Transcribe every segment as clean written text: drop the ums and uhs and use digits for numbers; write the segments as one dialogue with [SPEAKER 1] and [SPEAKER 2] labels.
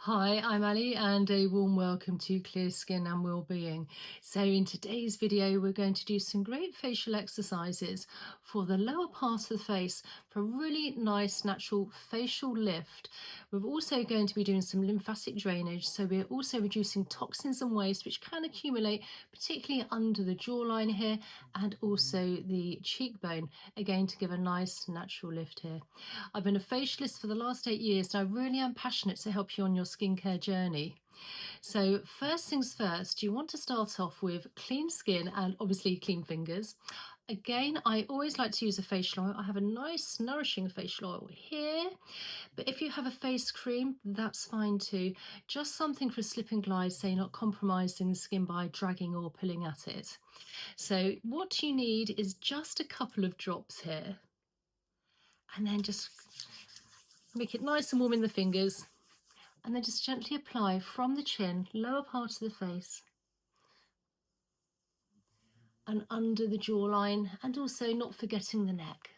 [SPEAKER 1] Hi, I'm Ali and a warm welcome to Clear Skin and Wellbeing. So in today's video we're going to do some great facial exercises for the lower part of the face for a really nice natural facial lift. We're also going to be doing some lymphatic drainage, so we're also reducing toxins and waste which can accumulate particularly under the jawline here and also the cheekbone, again to give a nice natural lift here. I've been a facialist for the last 8 years and I really am passionate to help you on your skincare journey. So first things first, you want to start off with clean skin and obviously clean fingers. Again, I always like to use a facial oil. I have a nice nourishing facial oil here, but if you have a face cream, that's fine too. Just something for a slip and glide, so you're not compromising the skin by dragging or pulling at it. So what you need is just a couple of drops here, and then just make it nice and warm in the fingers, and then just gently apply from the chin, lower part of the face, and under the jawline, and also not forgetting the neck.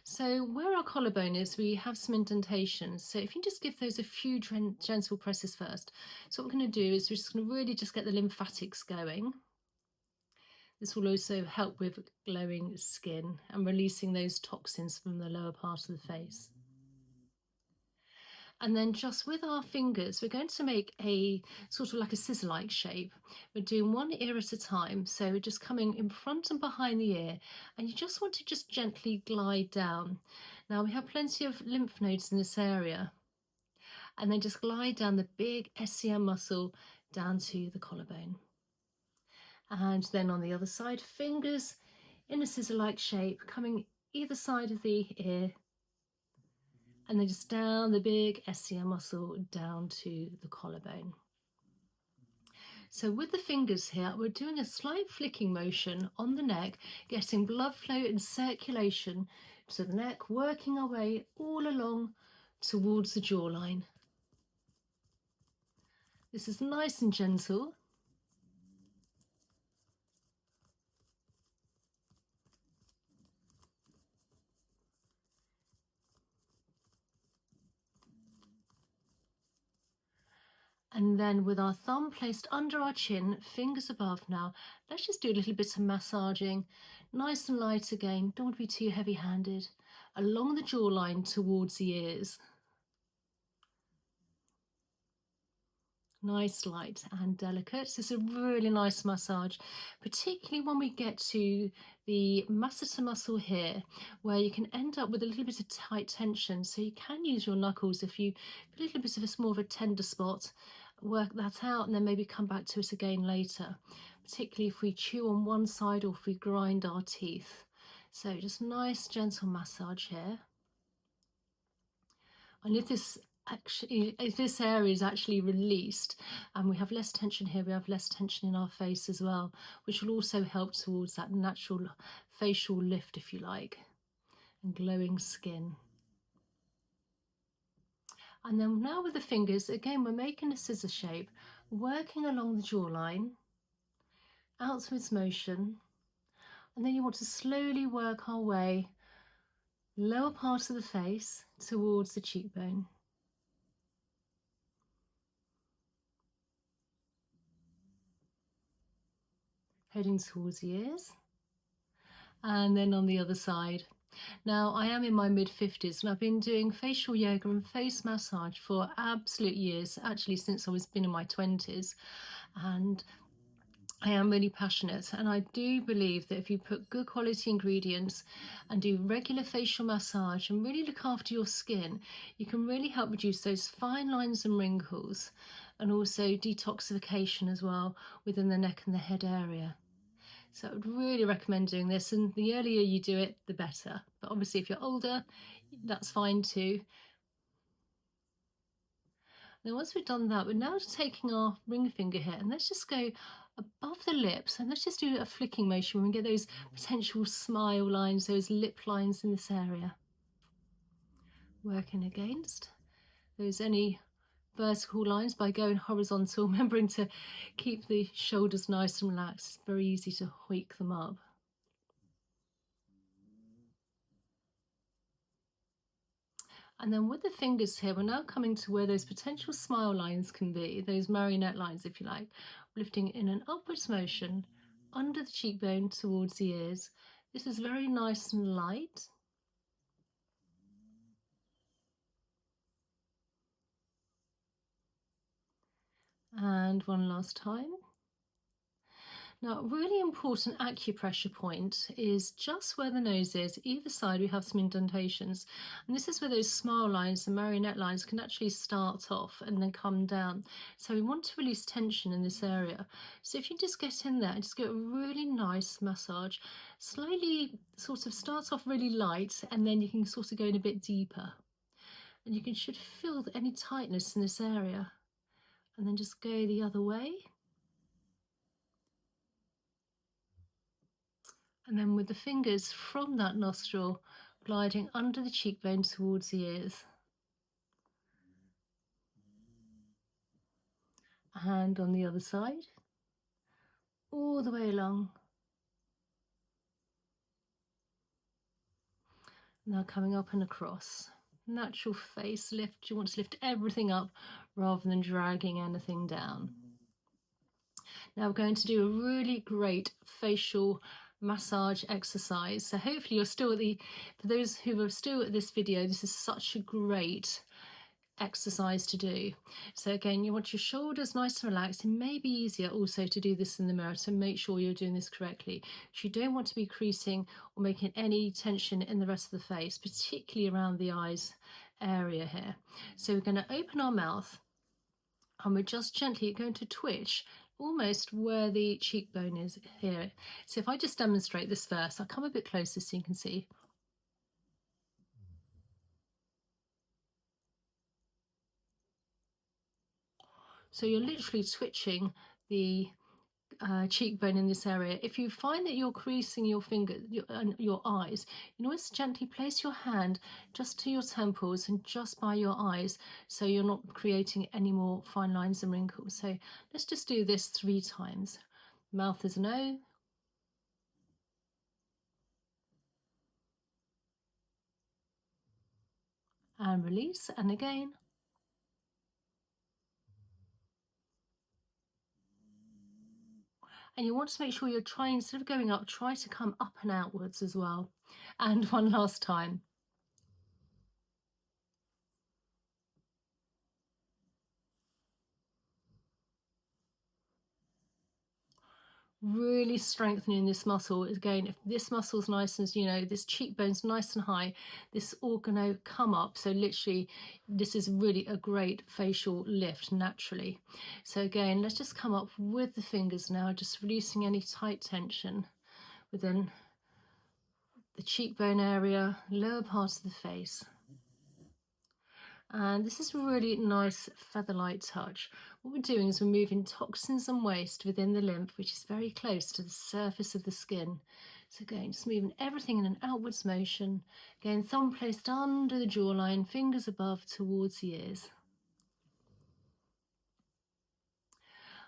[SPEAKER 1] So where our collarbone is, we have some indentations. So if you just give those a few gentle presses first. So what we're going to do is we're just going to really just get the lymphatics going. This will also help with glowing skin and releasing those toxins from the lower part of the face. And then just with our fingers, we're going to make a sort of like a scissor-like shape. We're doing one ear at a time. So we're just coming in front and behind the ear, and you just want to just gently glide down. Now we have plenty of lymph nodes in this area. And then just glide down the big SCM muscle down to the collarbone. And then on the other side, fingers in a scissor-like shape, coming either side of the ear, and then just down the big SCM muscle down to the collarbone. So with the fingers here, we're doing a slight flicking motion on the neck, getting blood flow and circulation to the neck, working our way all along towards the jawline. This is nice and gentle. And then with our thumb placed under our chin, fingers above now, let's just do a little bit of massaging, nice and light again, don't want to be too heavy-handed, along the jawline towards the ears. Nice, light and delicate. This is a really nice massage, particularly when we get to the masseter muscle here, where you can end up with a little bit of tight tension. So you can use your knuckles if you a little bit of a more of a tender spot, work that out, and then maybe come back to it again later, particularly if we chew on one side or if we grind our teeth. So just nice gentle massage here. And if this area is actually released and we have less tension here, we have less tension in our face as well, which will also help towards that natural facial lift, if you like, and glowing skin. And then now with the fingers, again, we're making a scissor shape, working along the jawline, outwards motion, and then you want to slowly work our way lower part of the face towards the cheekbone. Heading towards the ears, and then on the other side. Now I am in my mid-50s and I've been doing facial yoga and face massage for absolute years, actually since I was been in my 20s, and I am really passionate, and I do believe that if you put good quality ingredients and do regular facial massage and really look after your skin, you can really help reduce those fine lines and wrinkles, and also detoxification as well within the neck and the head area. So I would really recommend doing this, and the earlier you do it, the better. But obviously if you're older, that's fine too. Now once we've done that, we're now taking our ring finger here, and let's just go above the lips, and let's just do a flicking motion when we get those potential smile lines, those lip lines in this area. Working against those any vertical lines by going horizontal, remembering to keep the shoulders nice and relaxed. It's very easy to wake them up. And then with the fingers here, we're now coming to where those potential smile lines can be, those marionette lines, if you like, lifting in an upwards motion under the cheekbone towards the ears. This is very nice and light. And one last time. Now, a really important acupressure point is just where the nose is. Either side, we have some indentations. And this is where those smile lines and marionette lines can actually start off and then come down. So we want to release tension in this area. So if you just get in there and just get a really nice massage, slowly sort of start off really light, and then you can sort of go in a bit deeper. And you should feel any tightness in this area. And then just go the other way. And then with the fingers from that nostril gliding under the cheekbone towards the ears. And on the other side, all the way along. Now coming up and across. Natural face lift. You want to lift everything up rather than dragging anything down. Now we're going to do a really great facial massage exercise. So hopefully you're still for those who are still at this video, this is such a great exercise to do. So again, you want your shoulders nice and relaxed. It may be easier also to do this in the mirror, so make sure you're doing this correctly. You don't want to be creasing or making any tension in the rest of the face, particularly around the eyes area here. So we're going to open our mouth and we're just gently going to twitch almost where the cheekbone is here. So if I just demonstrate this first, I'll come a bit closer so you can see. So you're literally twitching the cheekbone in this area. If you find that you're creasing your finger, your eyes, you can always gently place your hand just to your temples and just by your eyes, so you're not creating any more fine lines and wrinkles. So let's just do this 3 times. Mouth is an O. And release, and again. And you want to make sure you're trying, instead of going up, try to come up and outwards as well. And one last time. Really strengthening this muscle. Again, if this muscle's nice and, you know, this cheekbone's nice and high, this all going to come up. So literally, this is really a great facial lift naturally. So again, let's just come up with the fingers now, just releasing any tight tension within the cheekbone area, lower part of the face. And this is a really nice feather-light touch. What we're doing is we're moving toxins and waste within the lymph, which is very close to the surface of the skin. So again, just moving everything in an outwards motion. Again, thumb placed under the jawline, fingers above towards the ears.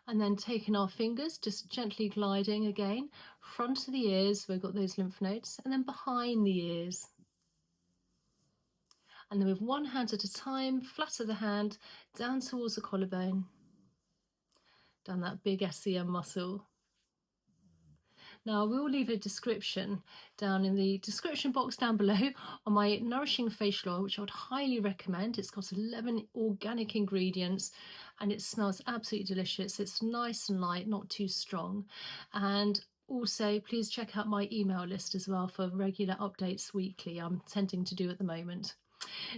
[SPEAKER 1] And then taking our fingers, just gently gliding again, front of the ears, we've got those lymph nodes, and then behind the ears. And then with one hand at a time, flat of the hand, down towards the collarbone, down that big SEM muscle. Now, I will leave a description down in the description box down below on my nourishing facial oil, which I would highly recommend. It's got 11 organic ingredients and it smells absolutely delicious. It's nice and light, not too strong. And also, please check out my email list as well for regular updates weekly. I'm tending to do at the moment.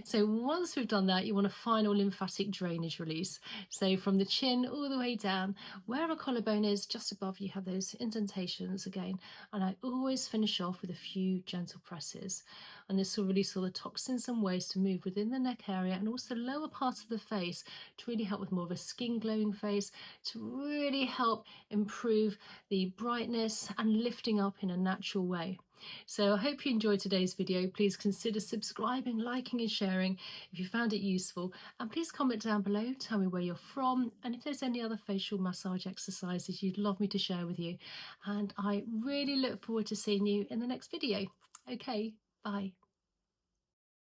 [SPEAKER 1] So once we've done that, you want a final lymphatic drainage release. So from the chin all the way down, where our collarbone is, just above, you have those indentations again. And I always finish off with a few gentle presses. And this will release all the toxins and waste to move within the neck area and also lower parts of the face to really help with more of a skin glowing face, to really help improve the brightness and lifting up in a natural way. So I hope you enjoyed today's video. Please consider subscribing, liking and sharing if you found it useful. And please comment down below, tell me where you're from and if there's any other facial massage exercises you'd love me to share with you. And I really look forward to seeing you in the next video. Okay, bye.